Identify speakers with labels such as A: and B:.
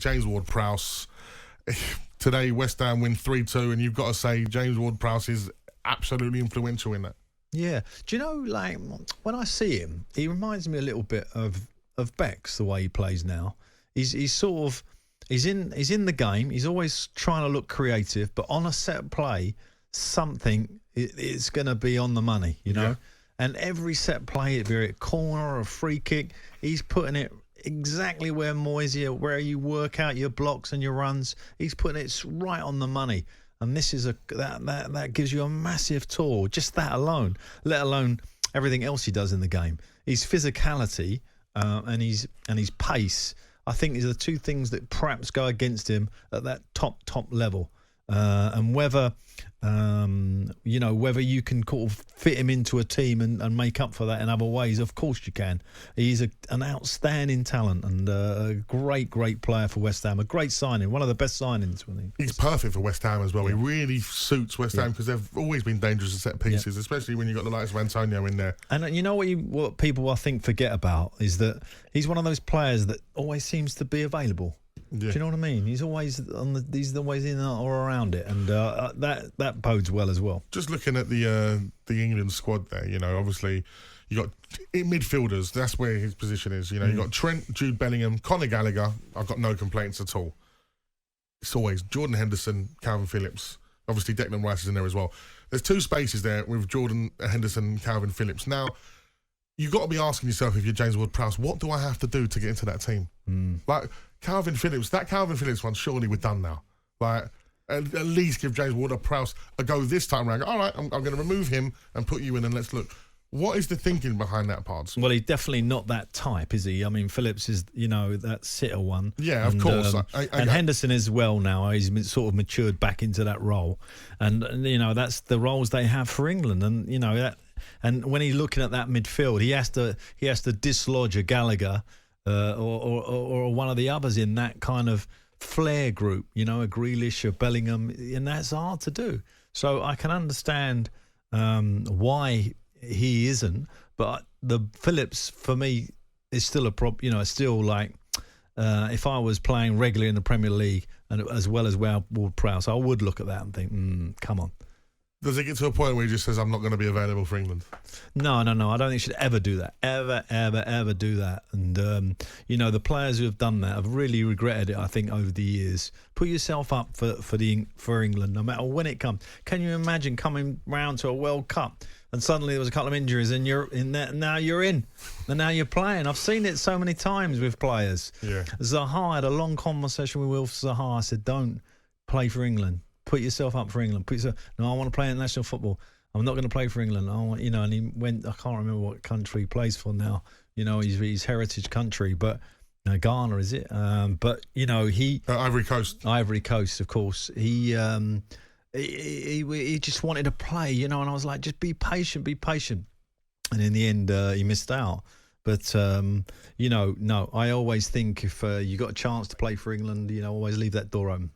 A: James Ward-Prowse. Today, West Ham win 3-2, and you've got to say James Ward-Prowse is absolutely influential in that.
B: Yeah. Do you know, like, when I see him, he reminds me a little bit of Bex, the way he plays now. He's sort of, he's in the game. He's always trying to look creative, but on a set play, something it's going to be on the money, you know. Yeah. And every set play, it'd be a corner or a free kick, he's putting it exactly where where you work out your blocks and your runs. He's putting it right on the money. And this is that gives you a massive tour, just that alone, let alone everything else he does in the game. His physicality and his pace, I think, is the two things that perhaps go against him at that top level. And whether whether you can sort of fit him into a team and make up for that in other ways, of course you can. He's an outstanding talent and a great player for West Ham. A great signing, one of the best signings. I think. He's
A: perfect for West Ham as well. Yeah. He really suits West Ham because they've always been dangerous at set pieces, especially when you've got the likes of Antonio in there. And
B: you know what people I think forget about is that he's one of those players that always seems to be available. Yeah. Do you know what I mean? He's always he's always in or around it, and that bodes well as well.
A: Just looking at the England squad there, obviously you got midfielders. That's where his position is. You got Trent, Jude Bellingham, Conor Gallagher. I've got no complaints at all. It's always Jordan Henderson, Calvin Phillips. Obviously Declan Rice is in there as well. There's two spaces there with Jordan Henderson, Calvin Phillips. Now, you've got to be asking yourself, if you're James Ward-Prowse, what do I have to do to get into that team? Like Calvin Phillips one, surely we're done now. Like, at least give James Ward-Prowse a go this time around. All right, I'm going to remove him and put you in, and let's look. What is the thinking behind that, Pards?
B: Well, he's definitely not that type, is he? I mean, Phillips is, that sitter one.
A: Yeah, of course.
B: And Henderson as well now. He's sort of matured back into that role. And that's the roles they have for England. And, and when he's looking at that midfield, he has to dislodge a Gallagher or one of the others in that kind of flair group, a Grealish, a Bellingham, and that's hard to do. So I can understand why he isn't, but the Phillips for me is still a still like if I was playing regularly in the Premier League and as well as Ward-Prowse, I would look at that and think, come on.
A: Does it get to a point where he just says, I'm not going to be available for England?
B: No. I don't think he should ever do that. Ever do that. And, the players who have done that have really regretted it, I think, over the years. Put yourself up for England, no matter when it comes. Can you imagine coming round to a World Cup and suddenly there was a couple of injuries and you're in there, and now you're in, and now you're playing? I've seen it so many times with players. Yeah. Zaha, I had a long conversation with Wilf Zaha. I said, don't play for England. Put yourself up for England. No, I want to play international football. I'm not going to play for England. I want, and he went. I can't remember what country he plays for now. His heritage country, but Ghana, is it? But he
A: Ivory Coast.
B: Ivory Coast, of course. He just wanted to play, and I was like, just be patient. And in the end, he missed out. But no, I always think if you got a chance to play for England, always leave that door open.